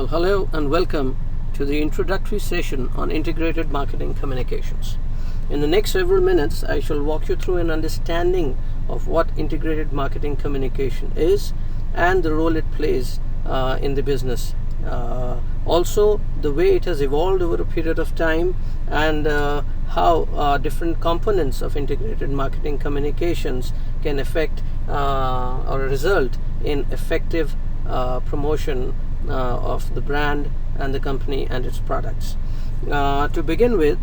Well, hello and welcome to the introductory session on integrated marketing communications. In the next several minutes, I shall walk you through an understanding of what integrated marketing communication is and the role it plays in the business. Also, the way it has evolved over a period of time and how different components of integrated marketing communications can affect or result in effective promotion of the brand and the company and its products. To begin with,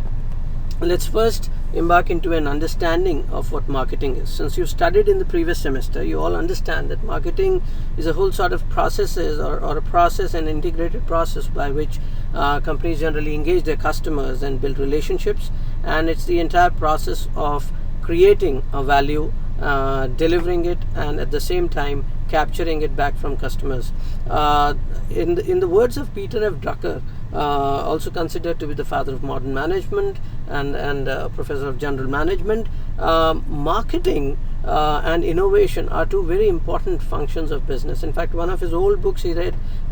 let's first embark into an understanding of what marketing is. Since you've studied in the previous semester, you all understand that marketing is a whole sort of processes or a process, an integrated process by which companies generally engage their customers and build relationships, and it's the entire process of creating a value, delivering it, and at the same time capturing it back from customers. In the words of Peter F. Drucker, also considered to be the father of modern management and professor of general management, marketing and innovation are two very important functions of business. In fact, one of his old books he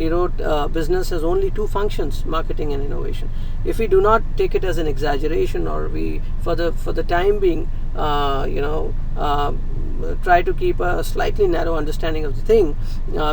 wrote business has only two functions: marketing and innovation. If we do not take it as an exaggeration, or we for the time being try to keep a slightly narrow understanding of the thing,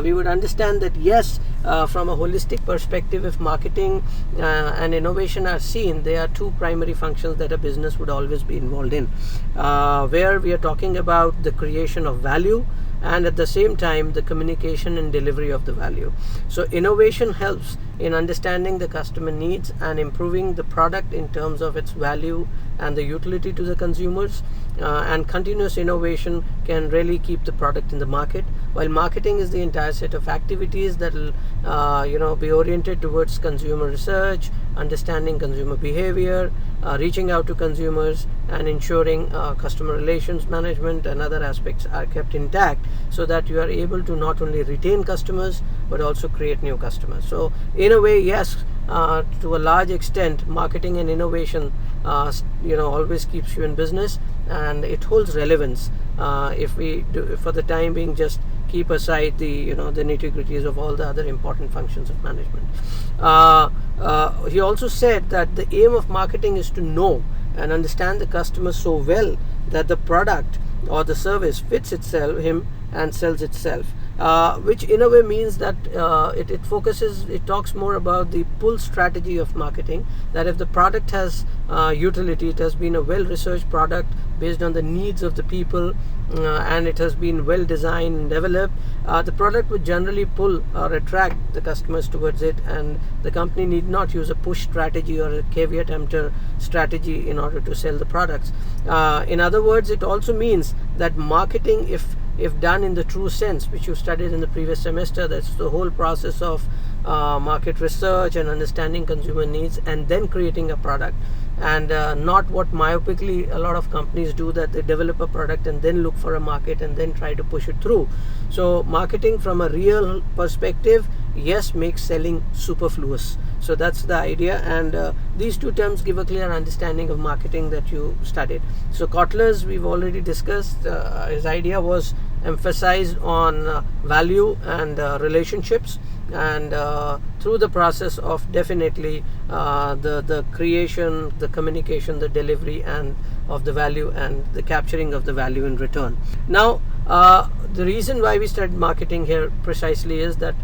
we would understand that yes, from a holistic perspective, if marketing and innovation are seen, they are two primary functions that a business would always be involved in, where we are talking about the creation of value and at the same time the communication and delivery of the value. So innovation helps in understanding the customer needs and improving the product in terms of its value and the utility to the consumers, and continuous innovation can really keep the product in the market, while marketing is the entire set of activities that will be oriented towards consumer research, understanding consumer behavior, reaching out to consumers, and ensuring customer relations management and other aspects are kept intact so that you are able to not only retain customers but also create new customers. So in a way, yes, to a large extent, marketing and innovation always keeps you in business, and it holds relevance if we do, for the time being, just keep aside the the nitty-gritties of all the other important functions of management. He also said that the aim of marketing is to know and understand the customer so well that the product or the service fits him and sells itself, which in a way means that it talks more about the pull strategy of marketing, that if the product has utility, it has been a well-researched product based on the needs of the people, and it has been well designed and developed, the product would generally pull or attract the customers towards it, and the company need not use a push strategy or a caveat emptor strategy in order to sell the products. In other words, it also means that marketing, if done in the true sense, which you studied in the previous semester, that's the whole process of market research and understanding consumer needs and then creating a product, and not what myopically a lot of companies do, that they develop a product and then look for a market and then try to push it through. So marketing from a real perspective, yes, makes selling superfluous. So that's the idea, and these two terms give a clear understanding of marketing that you studied. So Kotler's, we've already discussed, his idea was emphasized on value and relationships, and through the process of definitely the creation, the communication, the delivery and of the value, and the capturing of the value in return. Now the reason why we started marketing here precisely is that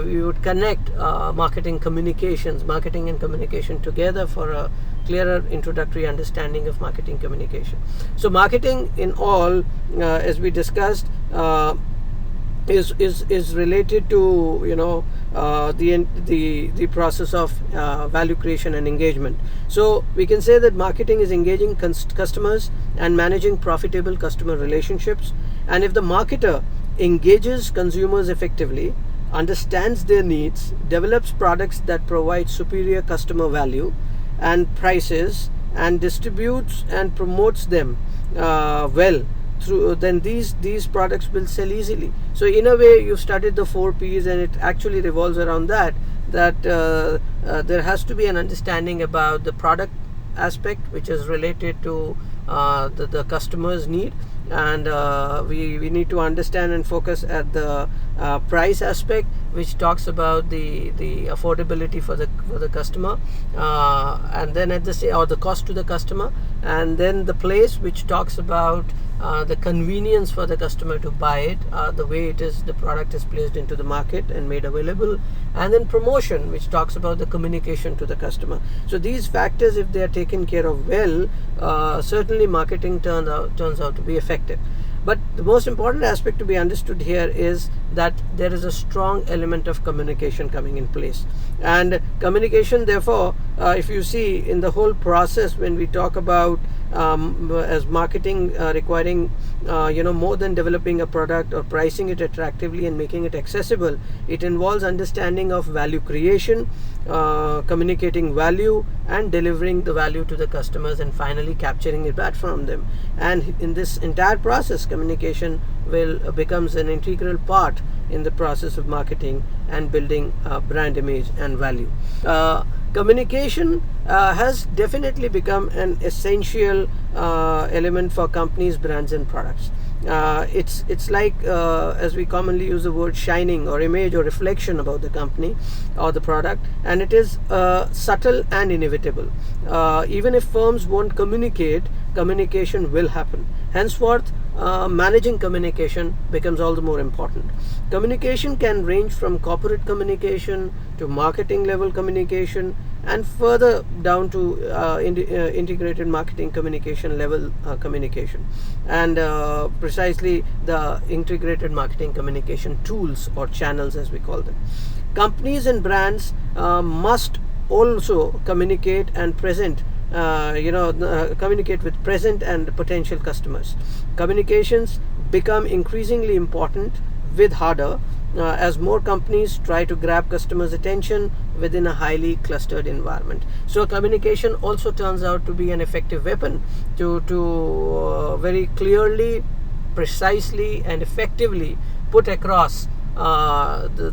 we would connect marketing and communication together for a clearer introductory understanding of marketing communication. So marketing in all, as we discussed, is related to the process of value creation and engagement. So we can say that marketing is engaging customers and managing profitable customer relationships, and if the marketer engages consumers effectively, understands their needs, develops products that provide superior customer value and prices, and distributes and promotes them well through, then these products will sell easily. So in a way, you've studied the 4 P's, and it actually revolves around that there has to be an understanding about the product aspect, which is related to the customers need. And we need to understand and focus at the price aspect, which talks about the affordability for the customer, and then at the cost to the customer, and then the place, which talks about the convenience for the customer to buy it, the way the product is placed into the market and made available, and then promotion, which talks about the communication to the customer. So these factors, if they are taken care of well, certainly marketing turns out to be effective. But the most important aspect to be understood here is that there is a strong element of communication coming in place. And communication, therefore, if you see in the whole process, when we talk about as marketing requiring more than developing a product or pricing it attractively and making it accessible, it involves understanding of value creation, communicating value, and delivering the value to the customers, and finally capturing it back from them. And in this entire process, communication becomes an integral part in the process of marketing and building brand image and value. Communication has definitely become an essential element for companies, brands, and products. It's like, as we commonly use the word, shining or image or reflection about the company or the product, and it is subtle and inevitable. Even if firms won't communicate, communication will happen. Henceforth, managing communication becomes all the more important. Communication can range from corporate communication to marketing level communication, and further down to integrated marketing communication level communication, and precisely the integrated marketing communication tools or channels, as we call them. Companies and brands must also communicate and communicate with present and potential customers. Communications become increasingly important with harder as more companies try to grab customers' attention within a highly clustered environment. So communication also turns out to be an effective weapon to very clearly, precisely, and effectively put across the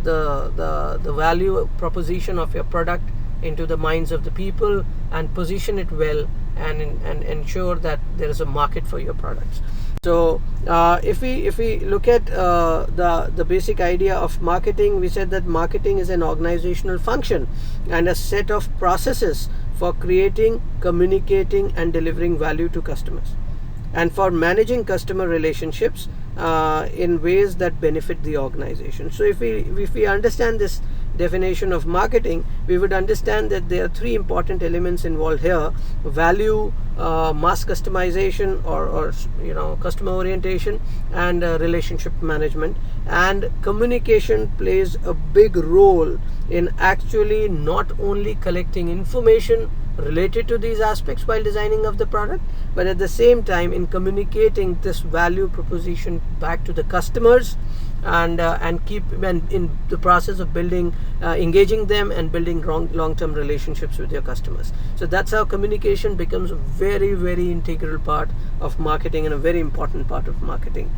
value proposition of your product into the minds of the people, and position it well, and ensure that there is a market for your products. So if we look at the basic idea of marketing, we said that marketing is an organizational function and a set of processes for creating, communicating, and delivering value to customers, and for managing customer relationships in ways that benefit the organization. So if we understand this definition of marketing, we would understand that there are three important elements involved here: value, mass customization or customer orientation, and relationship management. And communication plays a big role in actually not only collecting information related to these aspects while designing of the product, but at the same time in communicating this value proposition back to the customers, and in the process of building, engaging them and building long-term relationships with your customers. So that's how communication becomes a very, very integral part of marketing and a very important part of marketing.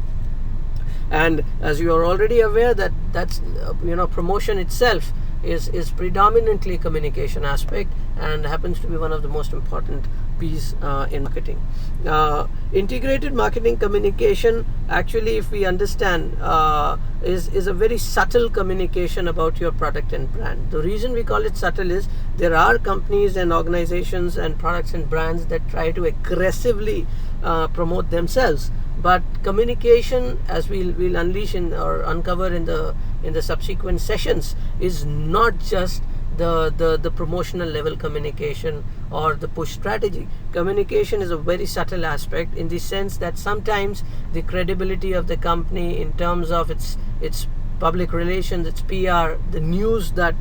And as you are already aware, that's promotion itself is predominantly communication aspect, and happens to be one of the most important piece in marketing. Integrated marketing communication, actually, if we understand, is a very subtle communication about your product and brand. The reason we call it subtle is there are companies and organizations and products and brands that try to aggressively promote themselves, but communication, as we'll unleash or uncover in the subsequent sessions, is not just the promotional level communication or the push strategy. Communication is a very subtle aspect, in the sense that sometimes the credibility of the company in terms of its public relations, its PR, the news that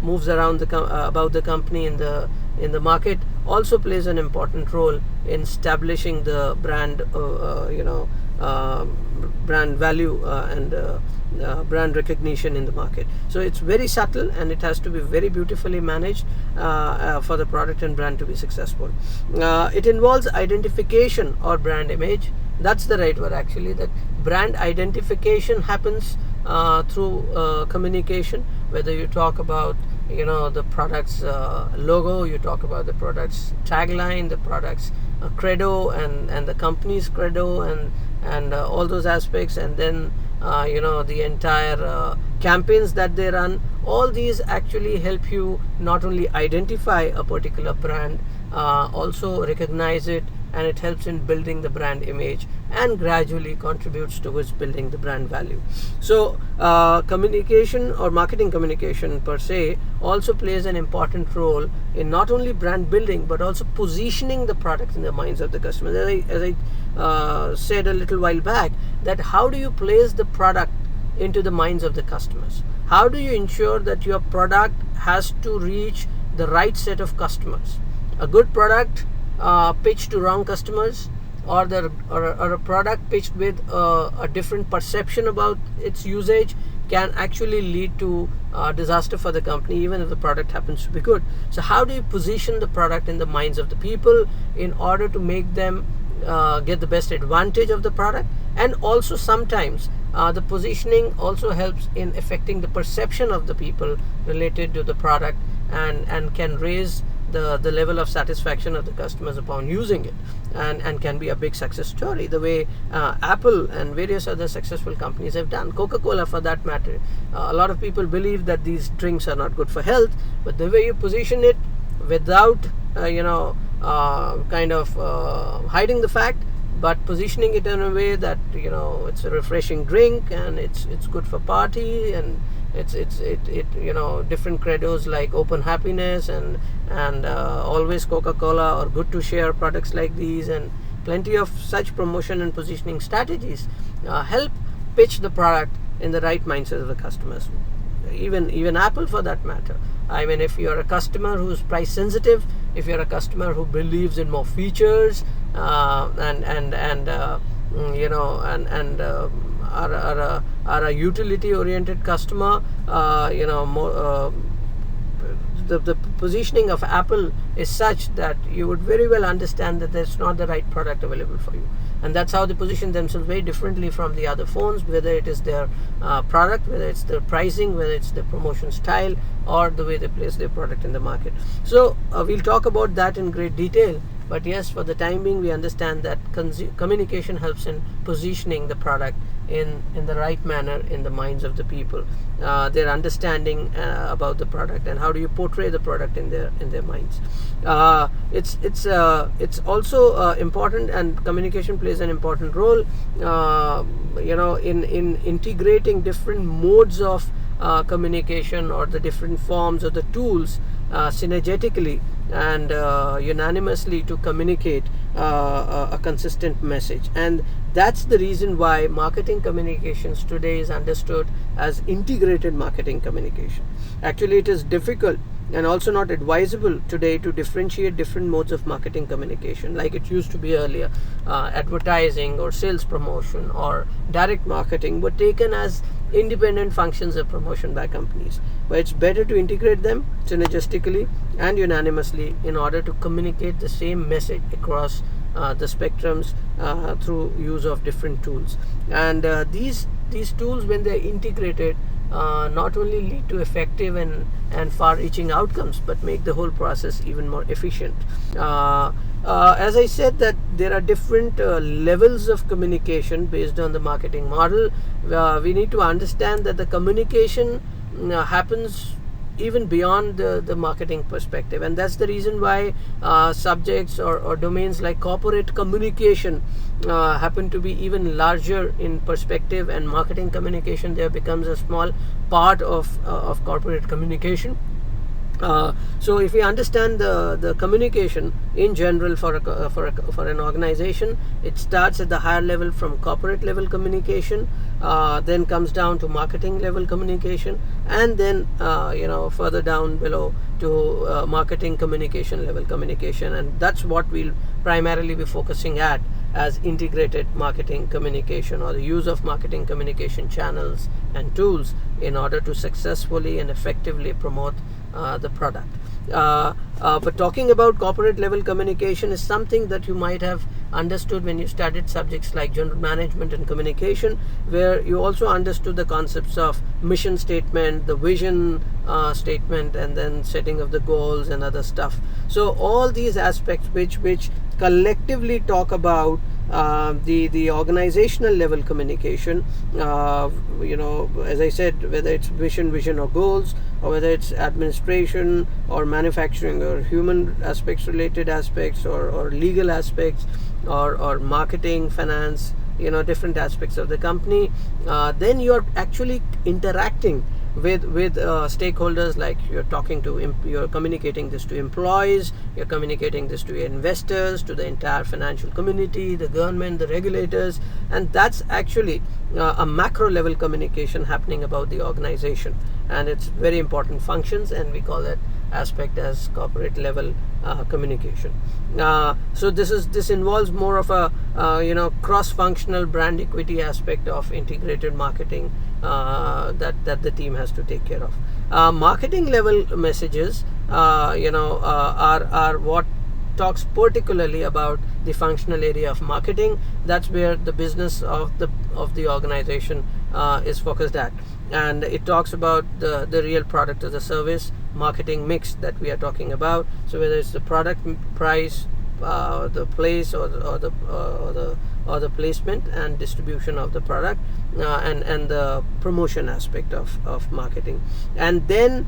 moves around about the company in the market, also plays an important role in establishing the brand brand value and brand recognition in the market. So it's very subtle, and it has to be very beautifully managed for the product and brand to be successful. It involves identification or brand image. That's the right word, actually. That brand identification happens through communication, whether you talk about the product's logo, you talk about the product's tagline, the product's credo and the company's credo and all those aspects, and then the entire campaigns that they run. All these actually help you not only identify a particular brand, also recognize it, and it helps in building the brand image and gradually contributes towards building the brand value. So communication or marketing communication per se also plays an important role in not only brand building but also positioning the product in the minds of the customers. As I said a little while back, that how do you place the product into the minds of the customers? How do you ensure that your product has to reach the right set of customers? A good product pitched to wrong customers, or a product pitched with a different perception about its usage, can actually lead to disaster for the company, even if the product happens to be good. So how do you position the product in the minds of the people in order to make them get the best advantage of the product? And also sometimes the positioning also helps in affecting the perception of the people related to the product, and can raise the level of satisfaction of the customers upon using it, and can be a big success story, the way Apple and various other successful companies have done. Coca-Cola, for that matter. A lot of people believe that these drinks are not good for health, but the way you position it without hiding the fact, but positioning it in a way that it's a refreshing drink, and it's good for party, and it's different credos like open happiness and always Coca-Cola, or good to share products like these, and plenty of such promotion and positioning strategies help pitch the product in the right mindset of the customers. Even Apple, for that matter. I mean, if you're a customer who's price sensitive, if you're a customer who believes in more features, are a utility oriented customer, the positioning of Apple is such that you would very well understand that there's not the right product available for you. And that's how they position themselves very differently from the other phones, whether it is their product, whether it's their pricing, whether it's their promotion style, or the way they place their product in the market. So we'll talk about that in great detail. But yes, for the time being, we understand that communication helps in positioning the product in the right manner in the minds of the people, their understanding about the product, and how do you portray the product in their minds. It's also important, and communication plays an important role in integrating different modes of communication, or the different forms or the tools synergetically and unanimously to communicate a consistent message. And that's the reason why marketing communications today is understood as integrated marketing communication. Actually, it is difficult and also not advisable today to differentiate different modes of marketing communication like it used to be earlier. Advertising or sales promotion or direct marketing were taken as independent functions of promotion by companies, but it's better to integrate them synergistically and unanimously in order to communicate the same message across the spectrums through use of different tools. And these tools, when they're integrated, not only lead to effective and far-reaching outcomes, but make the whole process even more efficient. As I said, that there are different levels of communication based on the marketing model. We need to understand that the communication happens even beyond the marketing perspective, and that's the reason why subjects or domains like corporate communication happen to be even larger in perspective, and marketing communication there becomes a small part of corporate communication. So if we understand the communication in general for an organization, it starts at the higher level from corporate level communication, then comes down to marketing level communication, and then further down below to marketing communication level communication. And that's what we'll primarily be focusing at as integrated marketing communication, or the use of marketing communication channels and tools in order to successfully and effectively promote the product. But talking about corporate level communication is something that you might have understood when you studied subjects like general management and communication, where you also understood the concepts of mission statement, the vision statement, and then setting of the goals and other stuff. So all these aspects which collectively talk about the organizational level communication, as I said, whether it's vision or goals, or whether it's administration or manufacturing or human aspects, related aspects, or legal aspects, or marketing, finance, different aspects of the company, then you're actually interacting with stakeholders. Like you're communicating this to employees, you're communicating this to investors, to the entire financial community, the government, the regulators, and that's actually a macro level communication happening about the organization, and it's very important functions, and we call that aspect as corporate level communication. So this involves more of a cross-functional brand equity aspect of integrated marketing that the team has to take care of. Marketing level messages are what talks particularly about the functional area of marketing. That's where the business of the organization is focused at, and it talks about the real product or the service marketing mix that we are talking about. So whether it's the product, price, the place, or the placement and distribution of the product, and the promotion aspect of marketing. And then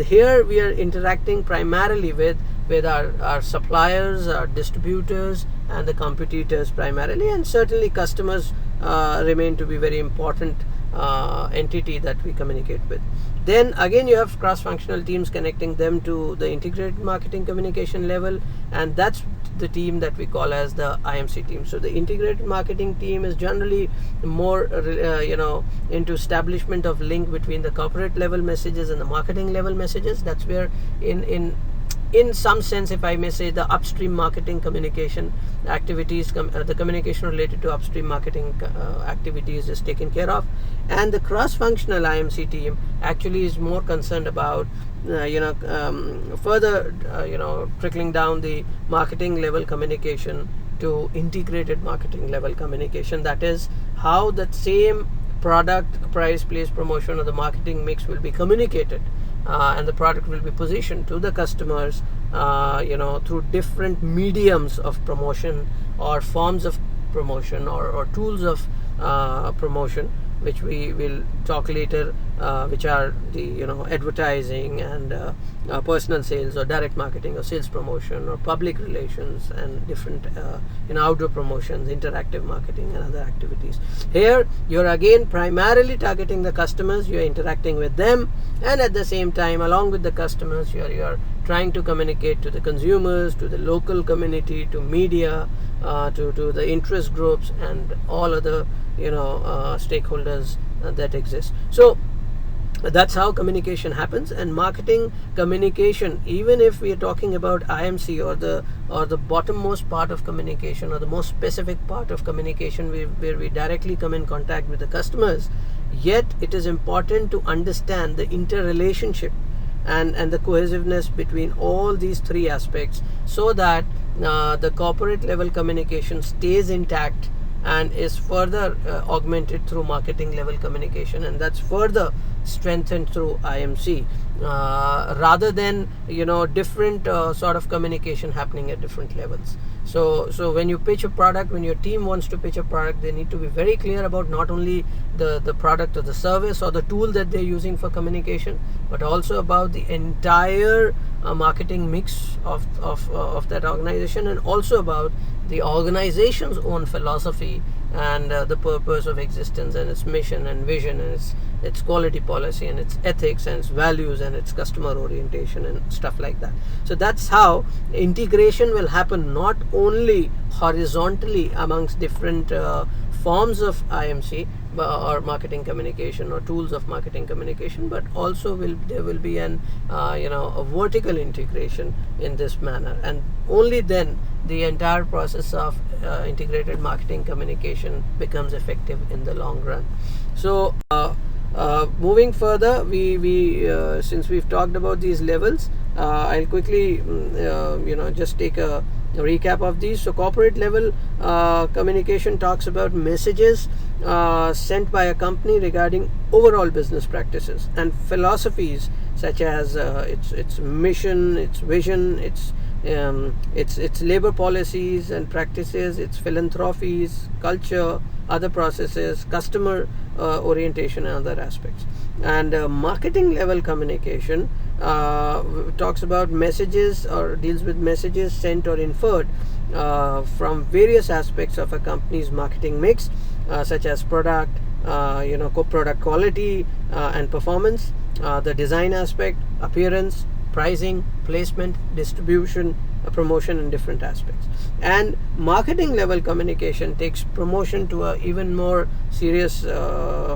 here we are interacting primarily with our suppliers, our distributors, and the competitors primarily, and certainly customers remain to be very important entity that we communicate with. Then again, you have cross-functional teams connecting them to the integrated marketing communication level, and that's the team that we call as the IMC team. So the integrated marketing team is generally more into establishment of link between the corporate level messages and the marketing level messages. That's where in some sense, if I may say, the upstream marketing communication activities, the communication related to upstream marketing activities is taken care of, and the cross-functional IMC team actually is more concerned about further trickling down the marketing level communication to integrated marketing level communication. That is how that same product, price, place, promotion, or the marketing mix will be communicated, and the product will be positioned to the customers through different mediums of promotion, or forms of promotion, or tools of promotion, which we will talk later, which are the advertising and personal sales, or direct marketing, or sales promotion, or public relations, and different outdoor promotions, interactive marketing, and other activities. Here you're again primarily targeting the customers, you're interacting with them, and at the same time, along with the customers, you're trying to communicate to the consumers, to the local community, to media, to the interest groups, and all other stakeholders that exist. So that's how communication happens. And marketing communication, even if we are talking about IMC, or the bottommost part of communication, or the most specific part of communication, where we directly come in contact with the customers, yet it is important to understand the interrelationship and the cohesiveness between all these three aspects, so that the corporate level communication stays intact and is further augmented through marketing level communication, and that's further strengthened through IMC, rather than different sort of communication happening at different levels. So when you pitch a product, when your team wants to pitch a product, they need to be very clear about not only the product or the service or the tool that they're using for communication, but also about the entire marketing mix of that organization, and also about the organization's own philosophy and the purpose of existence, and its mission and vision, and its quality policy, and its ethics, and its values, and its customer orientation, and stuff like that. So that's how integration will happen, not only horizontally amongst different forms of IMC or marketing communication, or tools of marketing communication, but also there will be a vertical integration in this manner, and only then the entire process of integrated marketing communication becomes effective in the long run. So moving further, we since we've talked about these levels, I'll quickly just take a recap of these. So corporate level communication talks about messages sent by a company regarding overall business practices and philosophies, such as its mission, its vision, its it's labor policies and practices, it's philanthropies, culture, other processes, customer orientation, and other aspects. And marketing level communication talks about messages or deals with messages sent or inferred from various aspects of a company's marketing mix, such as product, product quality and performance, the design aspect, appearance, pricing, placement, distribution, promotion, and different aspects. And marketing level communication takes promotion to a even more serious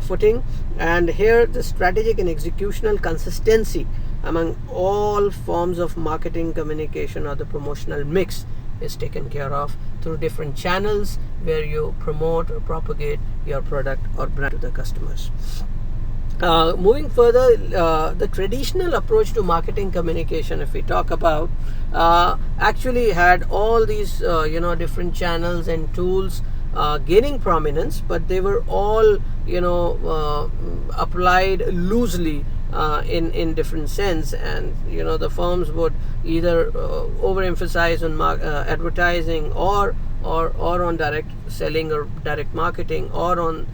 footing, and here the strategic and executional consistency among all forms of marketing communication or the promotional mix is taken care of through different channels where you promote or propagate your product or brand to the customers. Moving further, the traditional approach to marketing communication, if we talk about, actually had all these different channels and tools gaining prominence, but they were all applied loosely in different sense, and the firms would either overemphasize on advertising or on direct selling or direct marketing, or on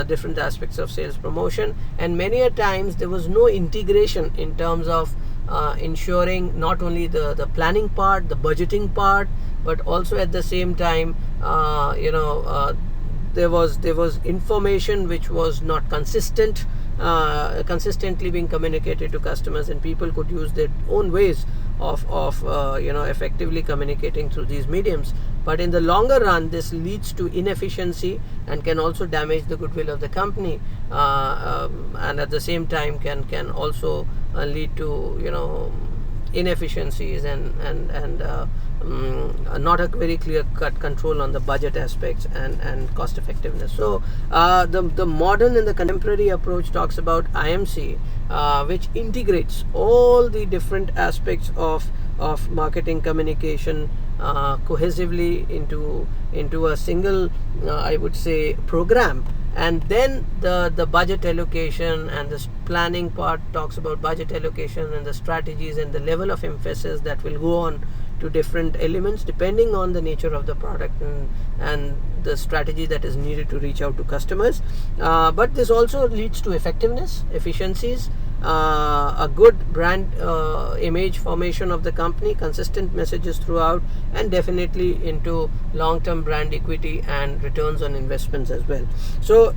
different aspects of sales promotion. And many a times there was no integration in terms of ensuring not only the planning part, the budgeting part, but also at the same time there was information which was not consistently being communicated to customers, and people could use their own ways of effectively communicating through these mediums. But in the longer run, this leads to inefficiency and can also damage the goodwill of the company, and at the same time can also lead to inefficiencies and not a very clear cut control on the budget aspects and cost effectiveness. So the modern and the contemporary approach talks about IMC, which integrates all the different aspects of marketing communication cohesively into a single I would say program. And then the budget allocation and this planning part talks about budget allocation and the strategies and the level of emphasis that will go on to different elements depending on the nature of the product and the strategy that is needed to reach out to customers. But this also leads to effectiveness, efficiencies, a good brand image formation of the company, consistent messages throughout, and definitely into long-term brand equity and returns on investments as well. So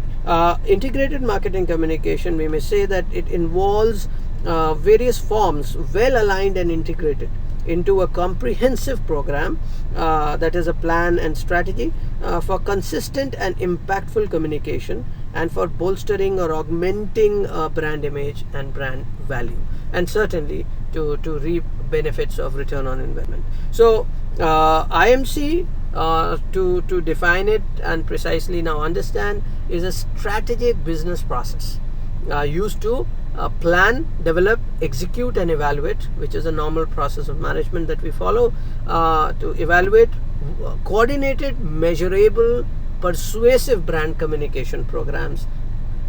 integrated marketing communication, we may say that it involves various forms well aligned and integrated into a comprehensive program, that is a plan and strategy for consistent and impactful communication, and for bolstering or augmenting brand image and brand value, and certainly to reap benefits of return on investment. So IMC, to define it and precisely now understand, is a strategic business process used to plan, develop, execute, and evaluate, which is a normal process of management that we follow, to evaluate coordinated, measurable, persuasive brand communication programs.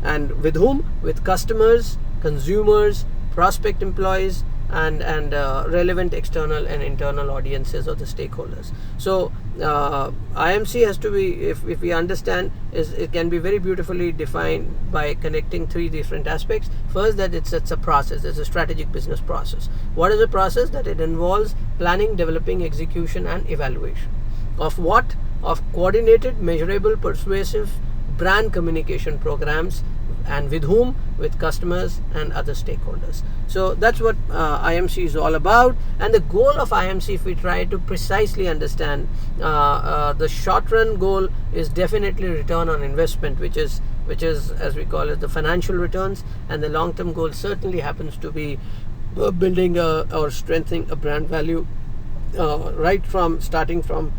And with whom? With customers, consumers, prospect employees, and relevant external and internal audiences or the stakeholders. So IMC has to be, if we understand, it can be very beautifully defined by connecting three different aspects. First, that it's a process, it's a strategic business process. What is a process? That it involves planning, developing, execution, and evaluation of what? Of coordinated, measurable, persuasive brand communication programs. And with whom? With customers and other stakeholders. So that's what IMC is all about. And the goal of IMC, if we try to precisely understand, the short run goal is definitely return on investment, which is as we call it the financial returns, and the long term goal certainly happens to be building or strengthening a brand value, right from starting from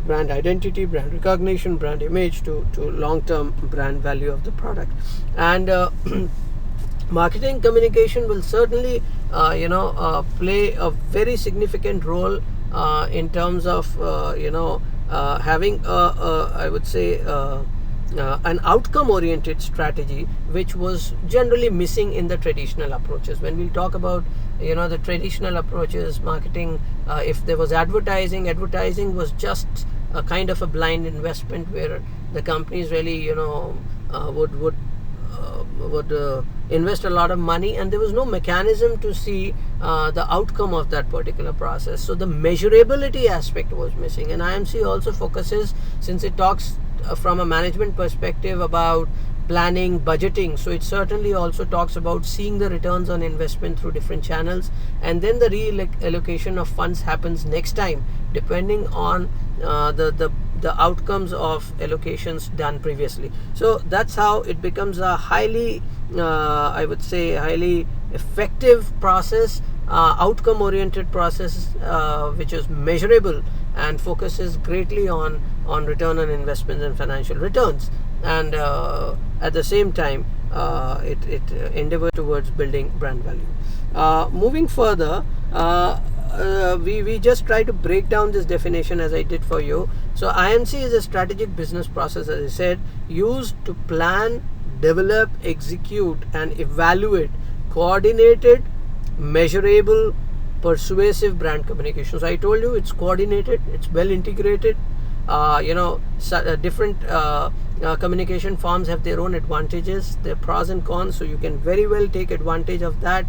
brand identity, brand recognition, brand image to long-term brand value of the product. And marketing communication will certainly play a very significant role in terms of having I would say an outcome-oriented strategy, which was generally missing in the traditional approaches. When we talk about the traditional approaches, marketing, if there was advertising was just a kind of a blind investment where the companies really would invest a lot of money, and there was no mechanism to see the outcome of that particular process. So the measurability aspect was missing, and IMC also focuses, since it talks from a management perspective about planning, budgeting, so it certainly also talks about seeing the returns on investment through different channels, and then the reallocation of funds happens next time depending on the outcomes of allocations done previously. So that's how it becomes a highly I would say highly effective process, outcome oriented process, which is measurable and focuses greatly on return on investments and financial returns, and at the same time it endeavors towards building brand value. Moving further, we just try to break down this definition as I did for you. So IMC is a strategic business process, as I said, used to plan, develop, execute and evaluate coordinated, measurable, persuasive brand communication. So I told you it's coordinated, it's well integrated. Different communication forms have their own advantages, their pros and cons, so you can very well take advantage of that.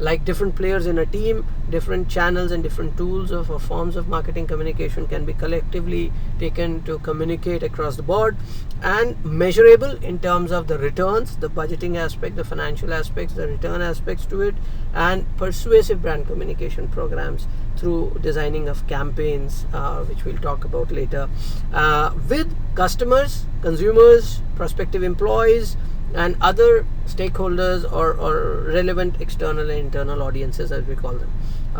Like different players in a team, different channels and different tools or forms of marketing communication can be collectively taken to communicate across the board, and measurable in terms of the returns, the budgeting aspect, the financial aspects, the return aspects to it, and persuasive brand communication programs through designing of campaigns, which we'll talk about later, with customers, consumers, prospective employees and other stakeholders or relevant external and internal audiences, as we call them,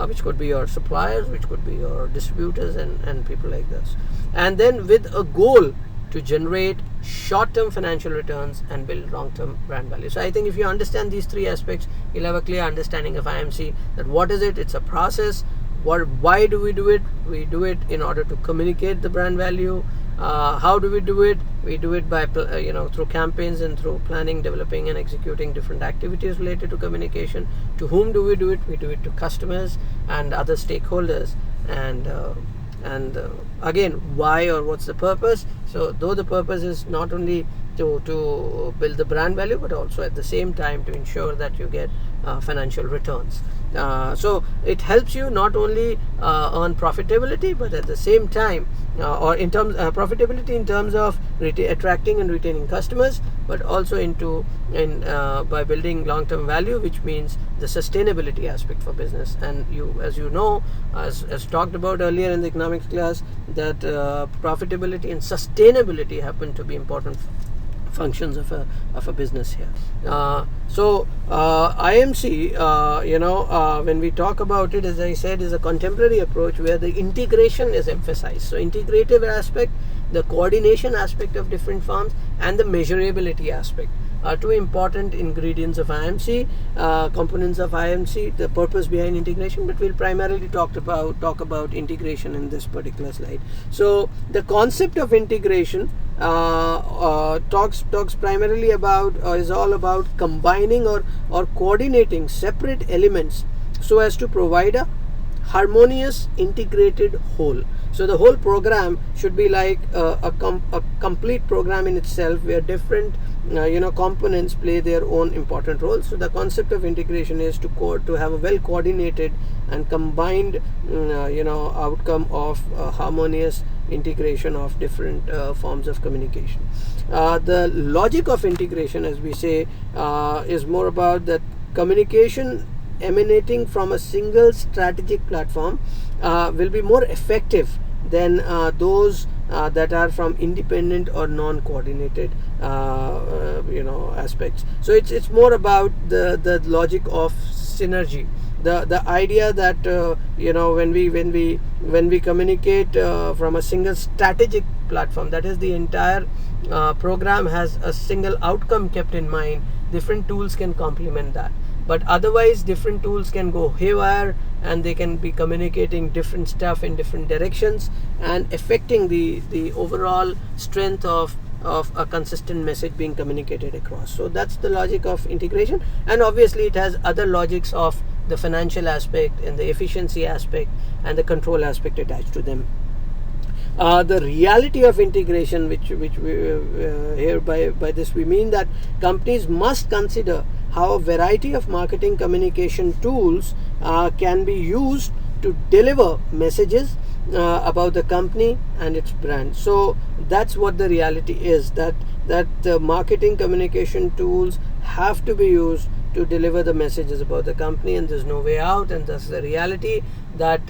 which could be your suppliers, which could be your distributors and people like this, and then with a goal to generate short-term financial returns and build long-term brand value. So I think if you understand these three aspects, you'll have a clear understanding of IMC, that what is it? It's a process. Why do we do it? We do it in order to communicate the brand value. How do we do it? We do it by through campaigns and through planning, developing and executing different activities related to communication. To whom do we do it? We do it to customers and other stakeholders. And again, why or what's the purpose? So though the purpose is not only to build the brand value, but also at the same time to ensure that you get financial returns. So it helps you not only earn profitability, but at the same time or in terms profitability in terms of attracting and retaining customers, but also by building long-term value, which means the sustainability aspect for business. And as talked about earlier in the economics class, that profitability and sustainability happen to be important functions of a business here. IMC, when we talk about it, as I said, is a contemporary approach where the integration is emphasized. So integrative aspect, the coordination aspect of different firms, and the measurability aspect are two important ingredients of IMC, components of IMC, the purpose behind integration, but we'll primarily talk about integration in this particular slide. So the concept of integration talks primarily about is all about combining or coordinating separate elements so as to provide a harmonious integrated whole. So the whole program should be like a complete program in itself, where different components play their own important roles. So the concept of integration is to have a well coordinated and combined outcome of harmonious integration of different forms of communication. The logic of integration, as we say, is more about that communication emanating from a single strategic platform will be more effective than those that are from independent or non-coordinated aspects. So it's more about the logic of synergy, the idea that when we communicate from a single strategic platform, that is the entire program has a single outcome kept in mind. Different tools can complement that, but otherwise different tools can go haywire and they can be communicating different stuff in different directions and affecting the overall strength of of a consistent message being communicated across. So that's the logic of integration, and obviously it has other logics of the financial aspect and the efficiency aspect and the control aspect attached to them. The reality of integration, which we here by this we mean that companies must consider how a variety of marketing communication tools can be used to deliver messages about the company and its brand. So that's what the reality is, that the marketing communication tools have to be used to deliver the messages about the company, and there's no way out. And that's the reality, that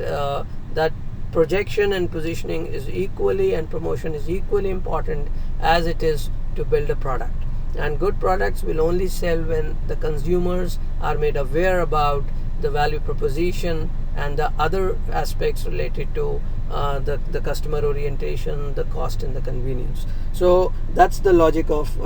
that projection and positioning is equally, and promotion is equally important as it is to build a product. And good products will only sell when the consumers are made aware about the value proposition and the other aspects related to the customer orientation, the cost, and the convenience. So that's the logic of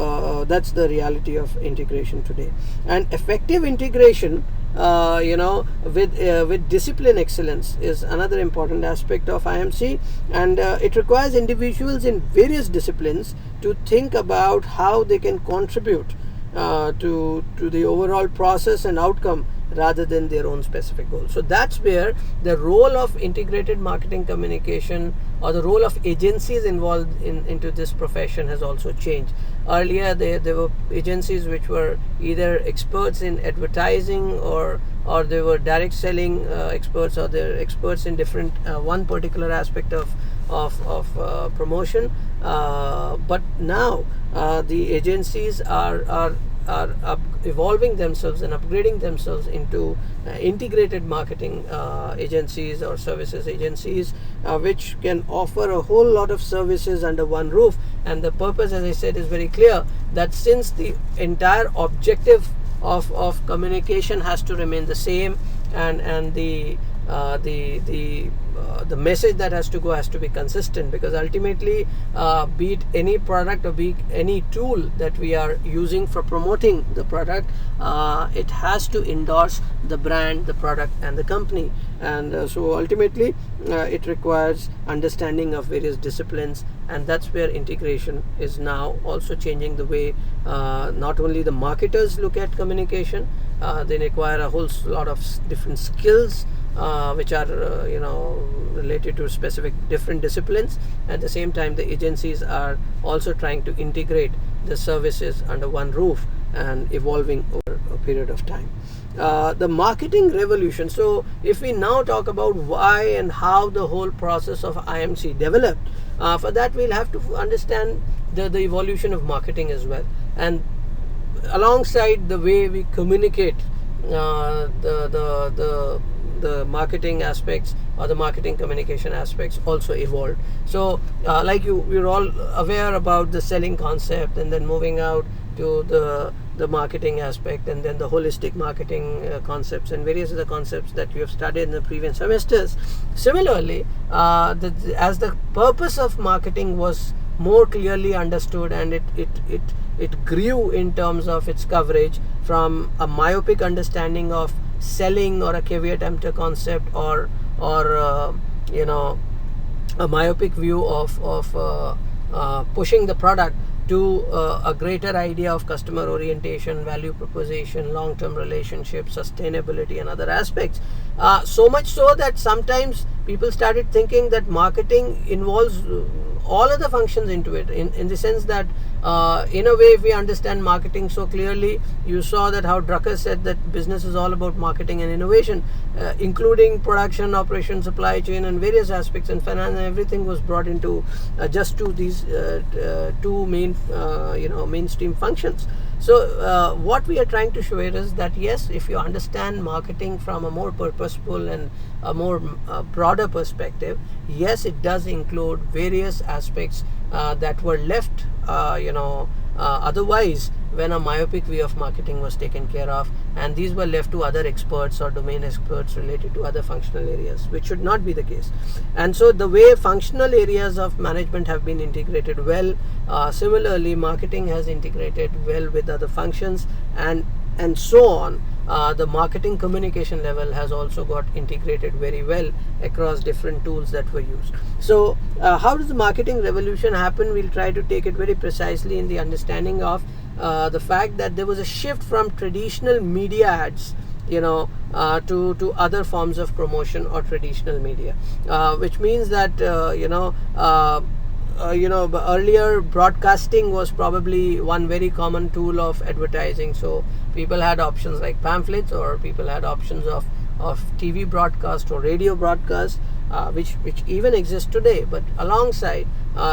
that's the reality of integration today. And effective integration with discipline excellence is another important aspect of IMC, and it requires individuals in various disciplines to think about how they can contribute to the overall process and outcome rather than their own specific goals. So that's where the role of integrated marketing communication, or the role of agencies involved into this profession, has also changed. Earlier there were agencies which were either experts in advertising, or they were direct selling experts, or they're experts in different one particular aspect of promotion. But now the agencies are evolving themselves and upgrading themselves into integrated marketing agencies or services agencies, which can offer a whole lot of services under one roof. And the purpose, as I said, is very clear, that since the entire objective of communication has to remain the same, and the message that has to go has to be consistent, because ultimately be it any product or be it any tool that we are using for promoting the product, it has to endorse the brand, the product, and the company. And so ultimately it requires understanding of various disciplines, and that's where integration is now also changing the way not only the marketers look at communication. They require a whole lot of different skills which are related to specific different disciplines. At the same time, the agencies are also trying to integrate the services under one roof and evolving over a period of time. The marketing revolution. So if we now talk about why and how the whole process of IMC developed, for that we'll have to understand the evolution of marketing as well, and alongside the way we communicate the marketing aspects, or the marketing communication aspects, also evolved. So we're all aware about the selling concept, and then moving out to the marketing aspect, and then the holistic marketing concepts, and various other concepts that you have studied in the previous semesters. Similarly, as the purpose of marketing was more clearly understood, and it grew in terms of its coverage from a myopic understanding of selling, or a caveat emptor concept, or a myopic view of pushing the product, to a greater idea of customer orientation, value proposition, long-term relationships, sustainability, and other aspects. So much so that sometimes people started thinking that marketing involves all other functions into it, in the sense that in a way, if we understand marketing so clearly, you saw that how Drucker said that business is all about marketing and innovation, including production, operation, supply chain, and various aspects, and finance, and everything was brought into just to these two main mainstream functions. So what we are trying to show here is that yes, if you understand marketing from a more purposeful and a more broader perspective, yes, it does include various aspects that were left otherwise when a myopic view of marketing was taken care of, and these were left to other experts or domain experts related to other functional areas, which should not be the case. And so the way functional areas of management have been integrated well, similarly marketing has integrated well with other functions, and so on. the marketing communication level has also got integrated very well across different tools that were used. So how does the marketing revolution happen? We'll try to take it very precisely in the understanding of the fact that there was a shift from traditional media ads, to other forms of promotion or traditional media, which means that earlier broadcasting was probably one very common tool of advertising. So people had options like pamphlets, or people had options of TV broadcast or radio broadcast, which even exist today. But alongside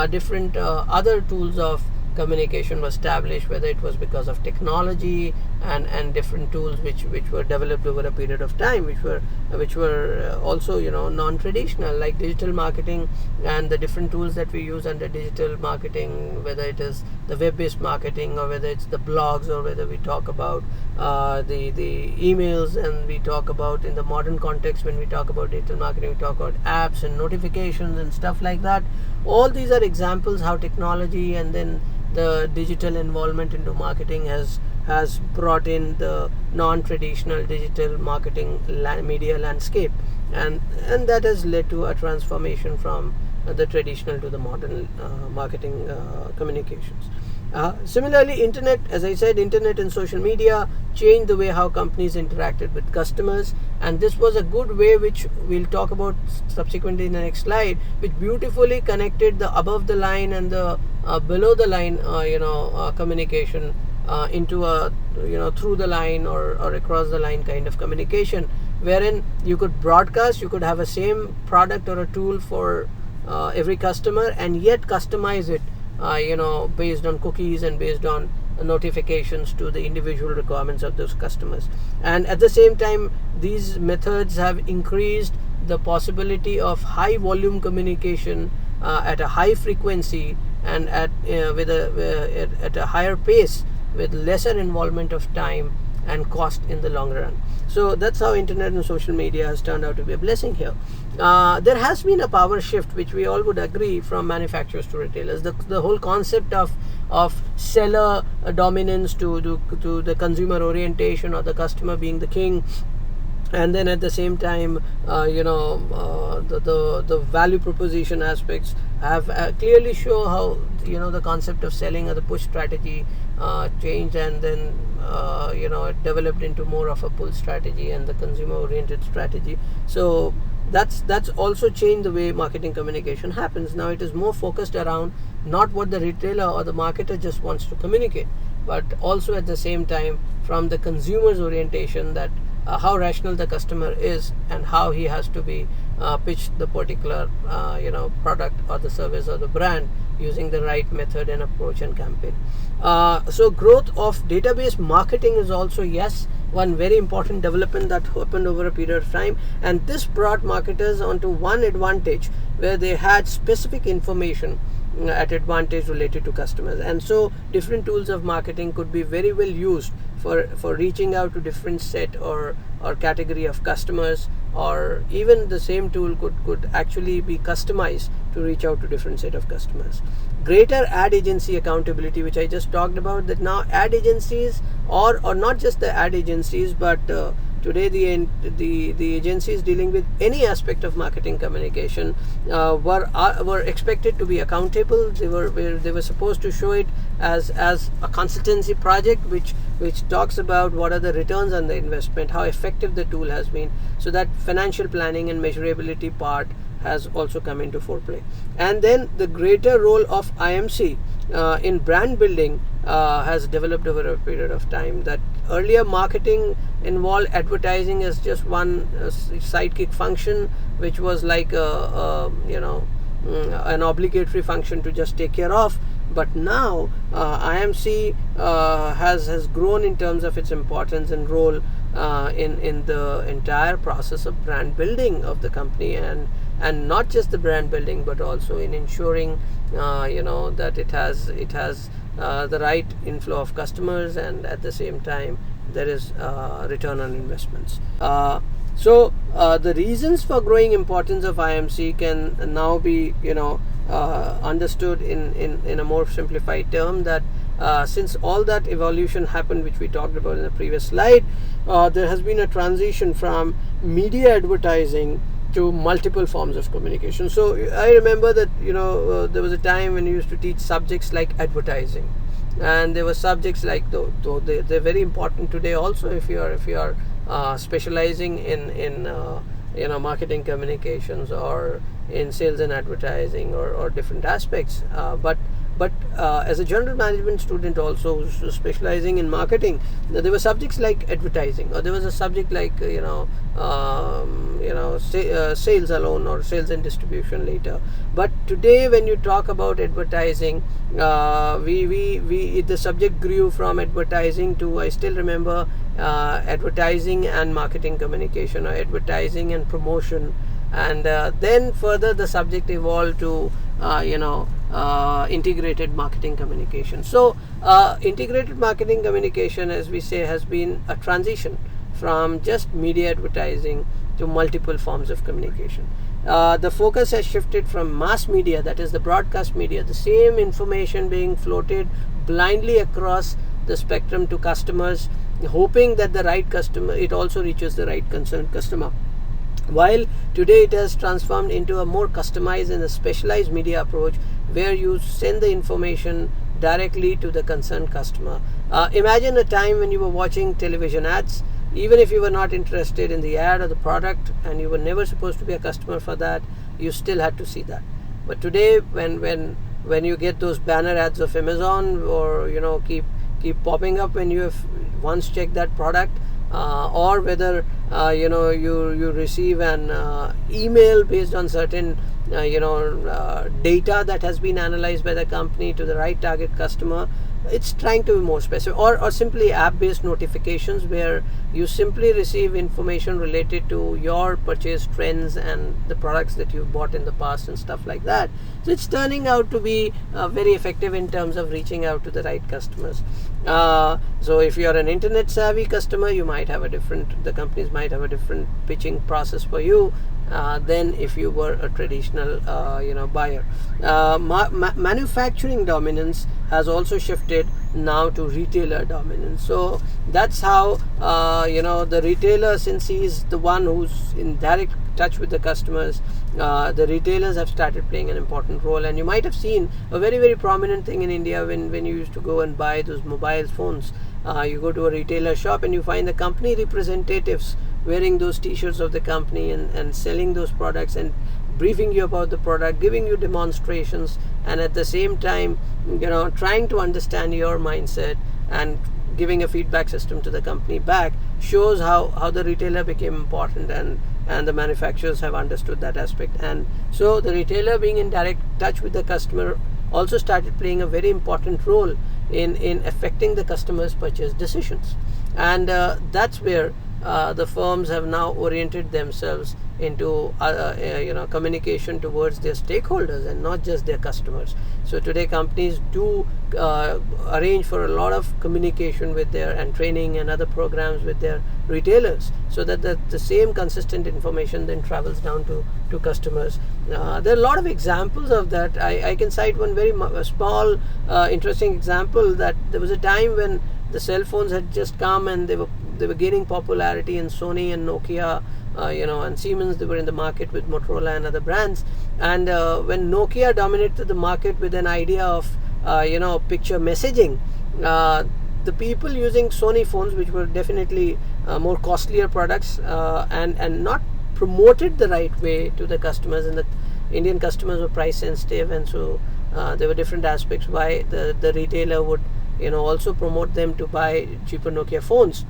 different other tools of communication was established, whether it was because of technology and different tools which were developed over a period of time, which were also non-traditional, like digital marketing and the different tools that we use under digital marketing, whether it is the web-based marketing, or whether it's the blogs, or whether we talk about the emails, and we talk about, in the modern context, when we talk about digital marketing, we talk about apps and notifications and stuff like that. All these are examples how technology and then the digital involvement into marketing has brought in the non-traditional digital marketing media landscape, and that has led to a transformation from the traditional to the modern marketing communications. Similarly, internet, as I said, internet and social media changed the way how companies interacted with customers, and this was a good way, which we'll talk about subsequently in the next slide, which beautifully connected the above the line and the below the line communication into a through the line or across the line kind of communication, wherein you could broadcast, you could have a same product or a tool for every customer, and yet customize it based on cookies and based on notifications to the individual requirements of those customers. And at the same time, these methods have increased the possibility of high volume communication at a high frequency and at a higher pace, with lesser involvement of time and cost in the long run. So that's how internet and social media has turned out to be a blessing here. There has been a power shift, which we all would agree, from manufacturers to retailers. The whole concept of seller dominance to the consumer orientation, or the customer being the king, and then at the same time the value proposition aspects have clearly show how the concept of selling or the push strategy changed, and then it developed into more of a pull strategy and the consumer oriented strategy. So that's also changed the way marketing communication happens. Now it is more focused around not what the retailer or the marketer just wants to communicate, but also at the same time from the consumer's orientation, that how rational the customer is and how he has to be pitched the particular product or the service or the brand using the right method and approach and campaign. So growth of database marketing is also, yes, one very important development that happened over a period of time, and this brought marketers onto one advantage where they had specific information at advantage related to customers, and so different tools of marketing could be very well used for reaching out to different set or category of customers, or even the same tool could actually be customized to reach out to different set of customers. Greater ad agency accountability, which I just talked about, that now ad agencies or not just the ad agencies, but today the agencies dealing with any aspect of marketing communication were expected to be accountable. They were supposed to show it as a consultancy project, which talks about what are the returns on the investment, how effective the tool has been. So that financial planning and measurability part has also come into foreplay. And then the greater role of IMC in brand building has developed over a period of time. That earlier marketing involved advertising as just one sidekick function, which was like an obligatory function to just take care of. But now IMC has grown in terms of its importance and role in the entire process of brand building of the company, and not just the brand building, but also in ensuring that it has the right inflow of customers, and at the same time there is return on investments. So the reasons for growing importance of IMC can now be understood in a more simplified term, that since all that evolution happened, which we talked about in the previous slide, there has been a transition from media advertising to multiple forms of communication. So I remember that there was a time when you used to teach subjects like advertising, and there were subjects like, though they're very important today also, if you are specializing in marketing communications or in sales and advertising or different aspects, but as a general management student also who's specializing in marketing, there were subjects like advertising, or there was a subject like sales alone, or sales and distribution later. But today when you talk about advertising, the subject grew from advertising to, I still remember, advertising and marketing communication, or advertising and promotion, and then further the subject evolved to integrated marketing communication. So integrated marketing communication, as we say, has been a transition from just media advertising to multiple forms of communication. The focus has shifted from mass media, that is the broadcast media, the same information being floated blindly across the spectrum to customers, hoping that the right customer, it also reaches the right concerned customer. While today it has transformed into a more customized and a specialized media approach, where you send the information directly to the concerned customer. Imagine a time when you were watching television ads, even if you were not interested in the ad or the product, and you were never supposed to be a customer for that, you still had to see that. But today, when you get those banner ads of Amazon, or keep popping up when you have once checked that product, or whether you receive an email based on certain data that has been analyzed by the company to the right target customer, it's trying to be more specific, or simply app-based notifications, where you simply receive information related to your purchase trends and the products that you've bought in the past and stuff like that. So it's turning out to be very effective in terms of reaching out to the right customers. So if you're an internet savvy customer, the companies might have a different pitching process for you than if you were a traditional buyer. Manufacturing dominance has also shifted now to retailer dominance. So that's how the retailer, since he's the one who's in direct touch with the customers, the retailers have started playing an important role. And you might have seen a very, very prominent thing in India when you used to go and buy those mobile phones. You go to a retailer shop and you find the company representatives wearing those t-shirts of the company and selling those products and briefing you about the product, giving you demonstrations, and at the same time trying to understand your mindset and giving a feedback system to the company back, shows how the retailer became important, and the manufacturers have understood that aspect. And so the retailer, being in direct touch with the customer, also started playing a very important role in affecting the customer's purchase decisions. And that's where the firms have now oriented themselves into communication towards their stakeholders and not just their customers. So today companies do arrange for a lot of communication with and training and other programs with their retailers, so that the same consistent information then travels down to customers. There are a lot of examples of that. I can cite one very small interesting example, that there was a time when the cell phones had just come and they were gaining popularity, and Sony and Nokia and Siemens, they were in the market with Motorola and other brands. And when Nokia dominated the market with an idea of picture messaging, the people using Sony phones, which were definitely more costlier products, and not promoted the right way to the customers, and the Indian customers were price sensitive, and so there were different aspects why the retailer would also promote them to buy cheaper Nokia phones.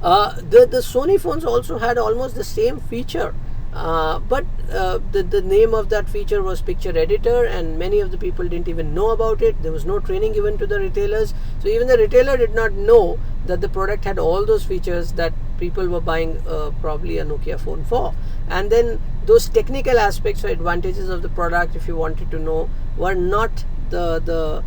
The Sony phones also had almost the same feature, but the name of that feature was picture editor, and many of the people didn't even know about it. There was no training given to the retailers, so even the retailer did not know that the product had all those features that people were buying probably a Nokia phone for. And then those technical aspects or advantages of the product, if you wanted to know, were not the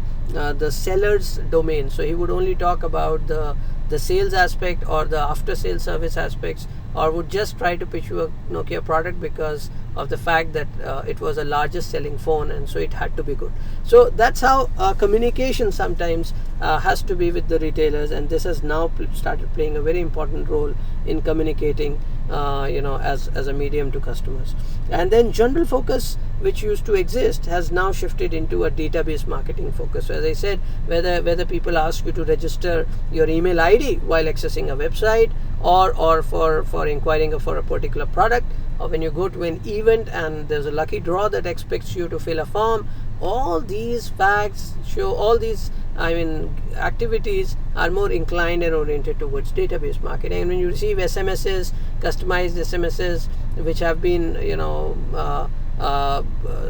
seller's domain. So he would only talk about the sales aspect or the after sales service aspects, or would just try to pitch you a Nokia product because of the fact that it was the largest selling phone, and so it had to be good. So that's how communication sometimes has to be with the retailers, and this has now started playing a very important role in communicating as a medium to customers. And then general focus, which used to exist, has now shifted into a database marketing focus. So as I said, whether people ask you to register your email ID while accessing a website, or for inquiring for a particular product, or when you go to an event and there's a lucky draw that expects you to fill a form, all these facts show, all these activities are more inclined and oriented towards database marketing. And when you receive SMSs, customized SMSs, which have been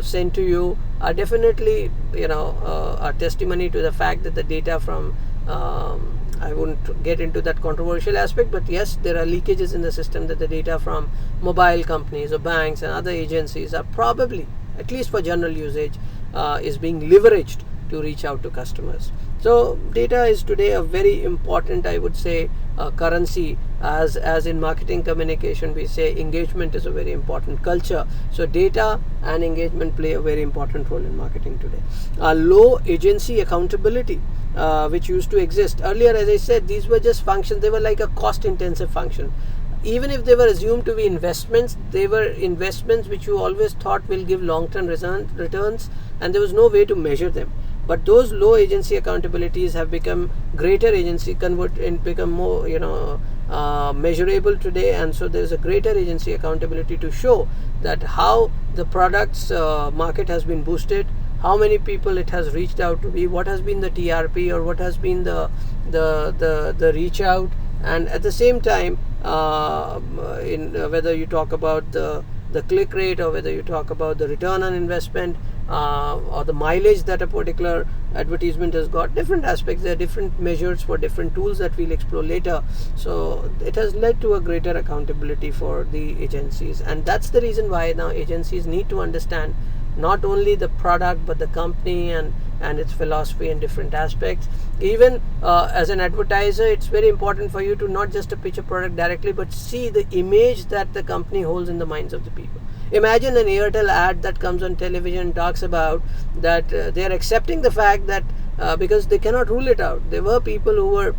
sent to you, are definitely a testimony to the fact that the data from I wouldn't get into that controversial aspect, but yes, there are leakages in the system that the data from mobile companies or banks and other agencies are probably, at least for general usage, is being leveraged to reach out to customers. So data is today a very important, I would say, currency. As in marketing communication, we say engagement is a very important culture. So data and engagement play a very important role in marketing today. Low agency accountability, which used to exist earlier, as I said, these were just functions. They were like a cost intensive function. Even if they were assumed to be investments, they were investments which you always thought will give long-term returns, and there was no way to measure them. But those low agency accountabilities have become greater agency, become more measurable today, and so there is a greater agency accountability to show that how the product's market has been boosted, how many people it has reached out to be, what has been the TRP, or what has been the reach out, and at the same time, whether you talk about the click rate, or whether you talk about the return on investment, or the mileage that a particular advertisement has got, different aspects. There are different measures for different tools that we'll explore later. So it has led to a greater accountability for the agencies, and that's the reason why now agencies need to understand not only the product but the company and its philosophy in different aspects. Even as an advertiser, it's very important for you to not just to pitch a product directly, but see the image that the company holds in the minds of the people. Imagine an Airtel ad that comes on television and talks about that they are accepting the fact that because they cannot rule it out. There were people who were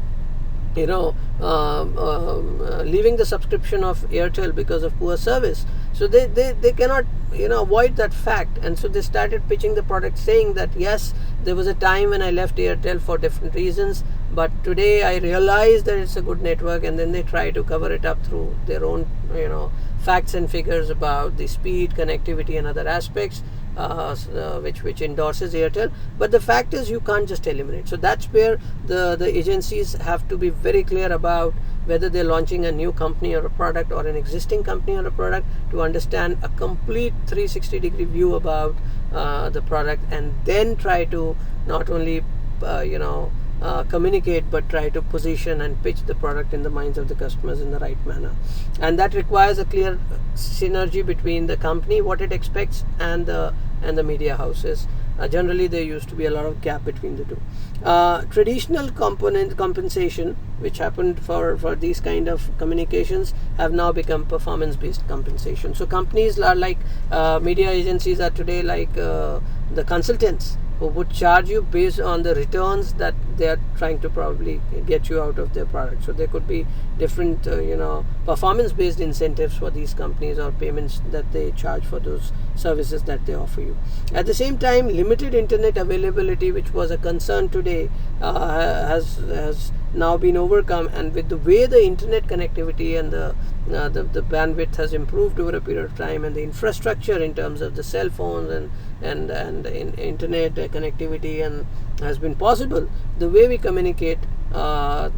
leaving the subscription of Airtel because of poor service. So they cannot avoid that fact, and so they started pitching the product saying that yes, there was a time when I left Airtel for different reasons, but today I realize that it's a good network, and then they try to cover it up through their own facts and figures about the speed, connectivity and other aspects which endorses Airtel. But the fact is, you can't just eliminate. So that's where the agencies have to be very clear about whether they're launching a new company or a product, or an existing company or a product, to understand a complete 360-degree view about the product, and then try to not only communicate, but try to position and pitch the product in the minds of the customers in the right manner. And that requires a clear synergy between the company, what it expects, and the media houses. Generally there used to be a lot of gap between the two. Traditional compensation, which happened for these kind of communications, have now become performance based compensation. So companies are like media agencies are today like the consultants who would charge you based on the returns that they are trying to probably get you out of their product. So there could be different performance based incentives for these companies, or payments that they charge for those services that they offer you. At the same time, limited internet availability, which was a concern today, has now been overcome, and with the way the internet connectivity and the bandwidth has improved over a period of time, and the infrastructure in terms of the cell phones and internet connectivity and has been possible, the way we communicate, or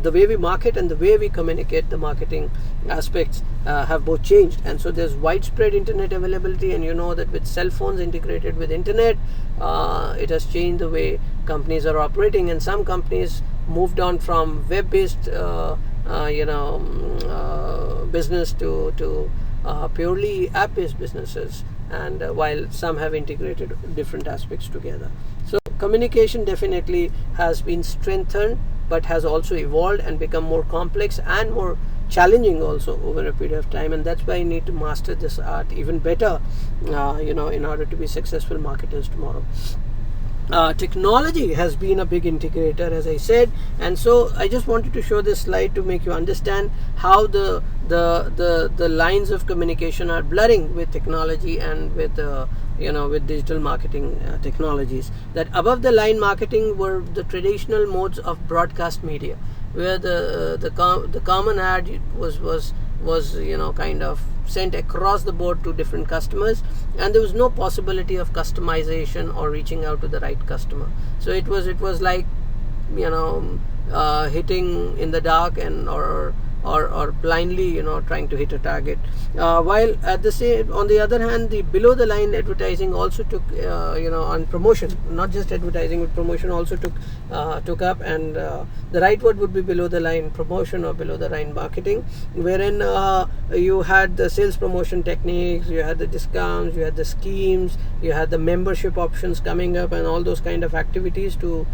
the way we market and the way we communicate, the marketing aspects have both changed. And so there's widespread internet availability, and that with cell phones integrated with internet, it has changed the way companies are operating, and some companies moved on from web-based business to purely app-based businesses, and while some have integrated different aspects together. So communication definitely has been strengthened, but has also evolved and become more complex and more challenging also over a period of time, and that's why you need to master this art even better, in order to be successful marketers tomorrow. Technology has been a big integrator, as I said, and so I just wanted to show this slide to make you understand how the lines of communication are blurring with technology and with with digital marketing technologies. That above the line marketing were the traditional modes of broadcast media, where the common ad was kind of sent across the board to different customers, and there was no possibility of customization or reaching out to the right customer. So it was like hitting in the dark and or blindly trying to hit a target, while at the same, on the other hand, the below the line advertising also took on promotion, not just advertising but promotion also took up, and the right word would be below the line promotion or below the line marketing, wherein you had the sales promotion techniques, you had the discounts, you had the schemes, you had the membership options coming up, and all those kind of activities to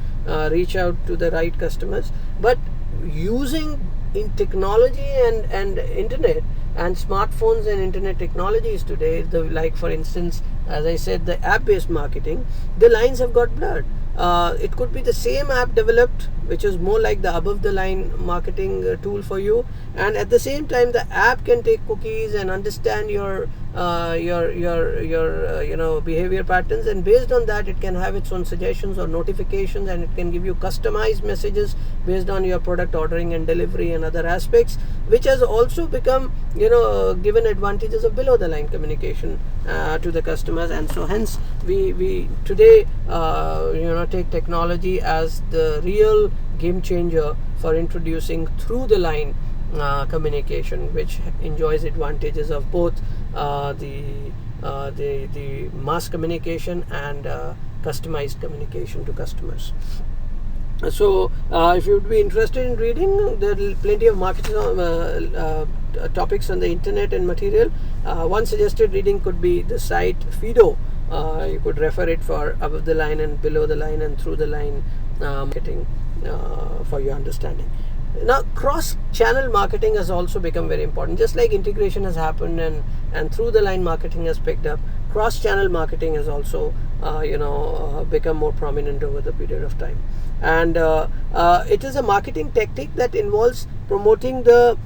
reach out to the right customers. But using in technology and internet and smartphones and internet technologies today, like for instance, as I said, the app-based marketing, the lines have got blurred. It could be the same app developed, which is more like the above the line marketing tool for you, and at the same time the app can take cookies and understand your behavior patterns, and based on that it can have its own suggestions or notifications, and it can give you customized messages based on your product ordering and delivery and other aspects, which has also become given advantages of below the line communication to the customers. And so hence we today take technology as the real game changer for introducing through the line communication, which enjoys advantages of both the mass communication and customized communication to customers. So if you would be interested in reading, there are plenty of marketing topics on the internet and material. One suggested reading could be the site Fido. You could refer it for above the line and below the line and through the line marketing for your understanding. Now, cross-channel marketing has also become very important. Just like integration has happened and through the line marketing has picked up, cross-channel marketing has also become more prominent over the period of time. And it is a marketing tactic that involves promoting the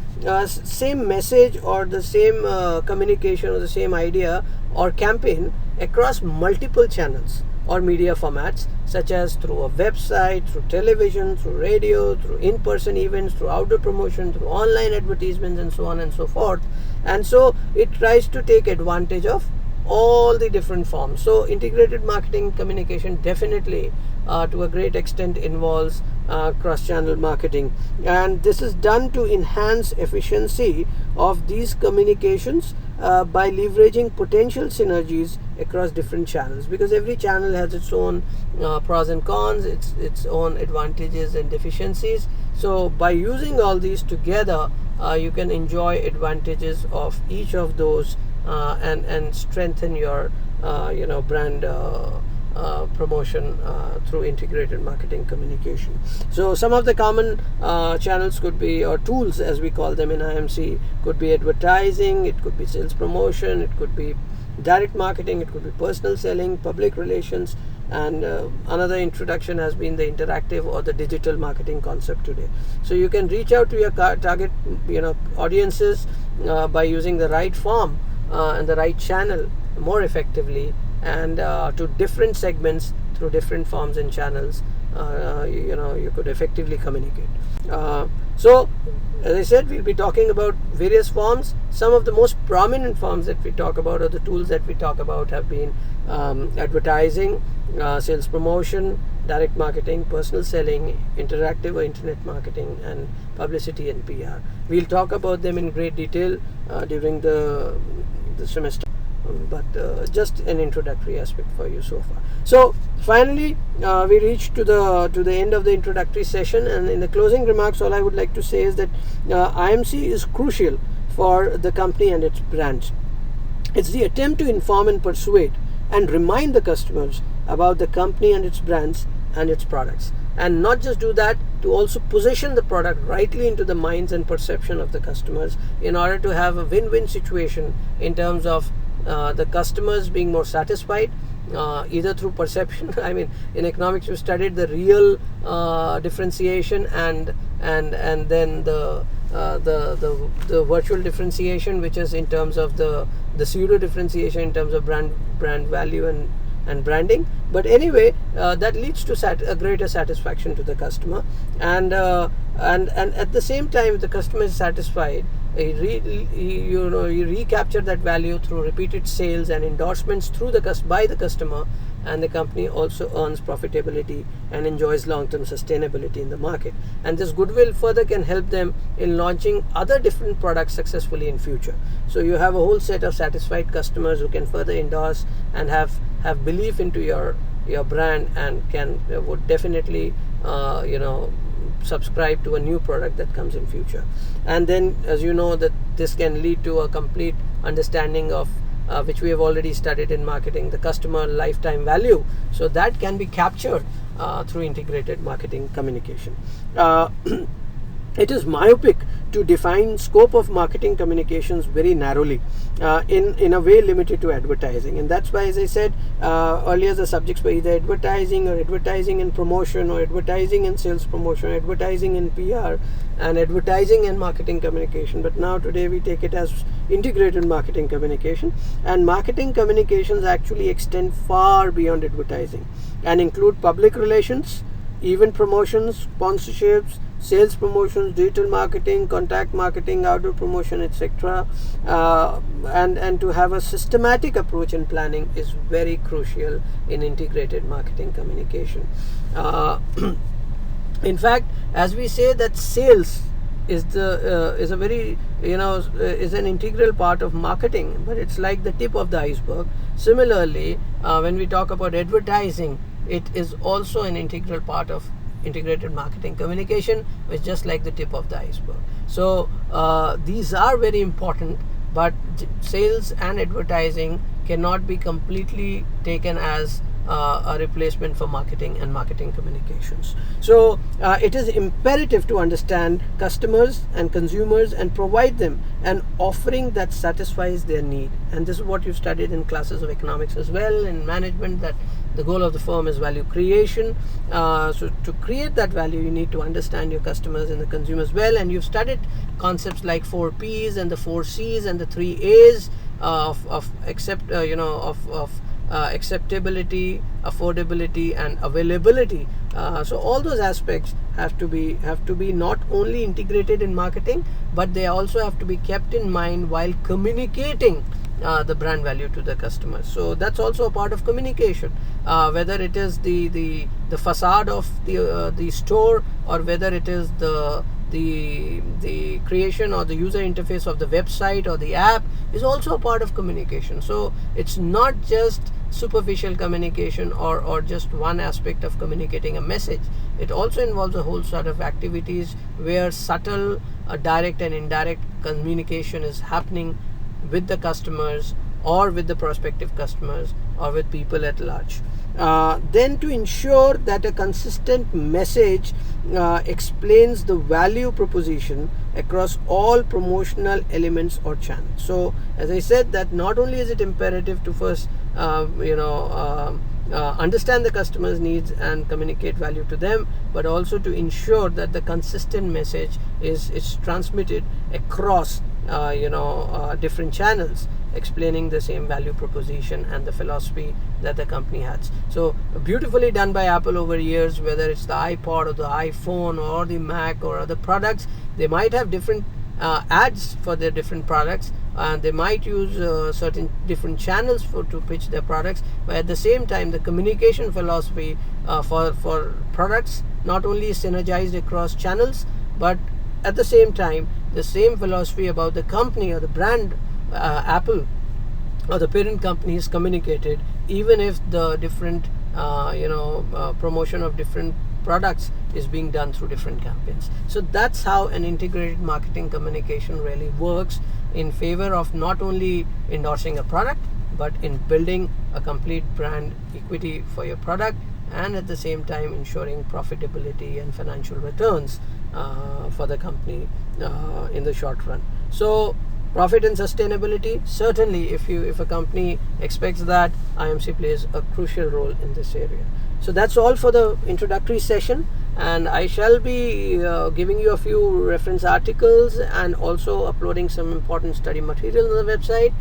same message or the same communication or the same idea or campaign across multiple channels or media formats, such as through a website, through television, through radio, through in-person events, through outdoor promotion, through online advertisements, and so on and so forth. And so it tries to take advantage of all the different forms. So integrated marketing communication definitely to a great extent involves cross-channel marketing, and this is done to enhance efficiency of these communications by leveraging potential synergies across different channels, because every channel has its own pros and cons, its own advantages and deficiencies. So by using all these together, you can enjoy advantages of each of those and strengthen your brand promotion through integrated marketing communication. So some of the common channels could be, or tools as we call them in IMC, could be advertising, it could be sales promotion, it could be direct marketing, it could be personal selling, public relations, and another introduction has been the interactive or the digital marketing concept today. So you can reach out to your target audiences by using the right form and the right channel more effectively, and to different segments through different forms and channels. You could effectively communicate. So as I said, we'll be talking about various forms. Some of the most prominent forms that we talk about, or the tools that we talk about, have been advertising, sales promotion, direct marketing, personal selling, interactive or internet marketing, and publicity and PR. We'll talk about them in great detail during the semester, but just an introductory aspect for you so far. So finally, we reached to the end of the introductory session, and in the closing remarks, all I would like to say is that IMC is crucial for the company and its brands. It's the attempt to inform and persuade and remind the customers about the company and its brands and its products. and not just do that, to also position the product rightly into the minds and perception of the customers in order to have a win-win situation in terms of the customers being more satisfied, either through perception. I mean, in economics we studied the real differentiation and then the virtual differentiation, which is in terms of the pseudo differentiation in terms of brand value and branding. But anyway, that leads to a greater satisfaction to the customer, and at the same time, if the customer is satisfied, you recapture that value through repeated sales and endorsements by the customer, and the company also earns profitability and enjoys long-term sustainability in the market. And this goodwill further can help them in launching other different products successfully in future. So you have a whole set of satisfied customers who can further endorse and have belief into your brand, and would definitely subscribe to a new product that comes in future. And then, as you know, that this can lead to a complete understanding of which we have already studied in marketing, the customer lifetime value. So that can be captured through integrated marketing communication. It is myopic to define scope of marketing communications very narrowly, in a way limited to advertising. And that's why, as I said earlier, the subjects were either advertising or advertising and promotion, or advertising and sales promotion, advertising and PR, and advertising and marketing communication. But now today we take it as integrated marketing communication, and marketing communications actually extend far beyond advertising and include public relations, event promotions, sponsorships, sales promotions, digital marketing, contact marketing, outdoor promotion, etc. And to have a systematic approach in planning is very crucial in integrated marketing communication. In fact, as we say that sales is a very is an integral part of marketing, but it's like the tip of the iceberg. Similarly, when we talk about advertising, it is also an integral part of integrated marketing communication, which is just like the tip of the iceberg. So these are very important, but sales and advertising cannot be completely taken as a replacement for marketing and marketing communications. So it is imperative to understand customers and consumers and provide them an offering that satisfies their need. And this is what you've studied in classes of economics as well, in management, that the goal of the firm is value creation. So to create that value, you need to understand your customers and the consumers well. And you've studied concepts like 4 Ps and the 4 Cs and the 3 As of acceptability, affordability, and availability. So all those aspects have to be not only integrated in marketing, but they also have to be kept in mind while communicating the brand value to the customers. So that's also a part of communication, whether it is the facade of the store, or whether it is the creation or the user interface of the website or the app, is also a part of communication. So it's not just superficial communication or just one aspect of communicating a message. It also involves a whole set of activities where subtle, direct and indirect communication is happening with the customers, or with the prospective customers, or with people at large. Then to ensure that a consistent message explains the value proposition across all promotional elements or channels. So as I said, that not only is it imperative to first understand the customer's needs and communicate value to them, but also to ensure that the consistent message is transmitted across different channels, explaining the same value proposition and the philosophy that the company has. So beautifully done by Apple over years, whether it's the iPod or the iPhone or the Mac or other products. They might have different ads for their different products, and they might use certain different channels to pitch their products, but at the same time the communication philosophy for products not only is synergized across channels, but at the same time the same philosophy about the company or the brand Apple or the parent company is communicated, even if the different promotion of different products is being done through different campaigns. So that's how an integrated marketing communication really works, in favor of not only endorsing a product, but in building a complete brand equity for your product and at the same time ensuring profitability and financial returns for the company in the short run. So profit and sustainability, certainly if a company expects that, IMC plays a crucial role in this area. So that's all for the introductory session, and I shall be giving you a few reference articles and also uploading some important study material on the website,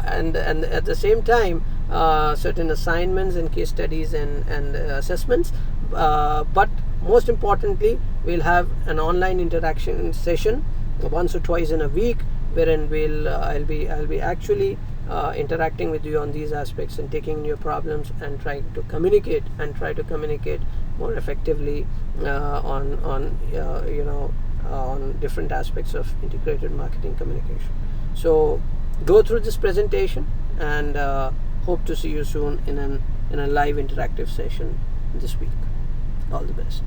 and at the same time certain assignments and case studies and assessments, but most importantly we'll have an online interaction session once or twice in a week, wherein I'll be actually interacting with you on these aspects and taking your problems and try to communicate more effectively on different aspects of integrated marketing communication. So go through this presentation, and hope to see you soon in a live interactive session this week. All the best.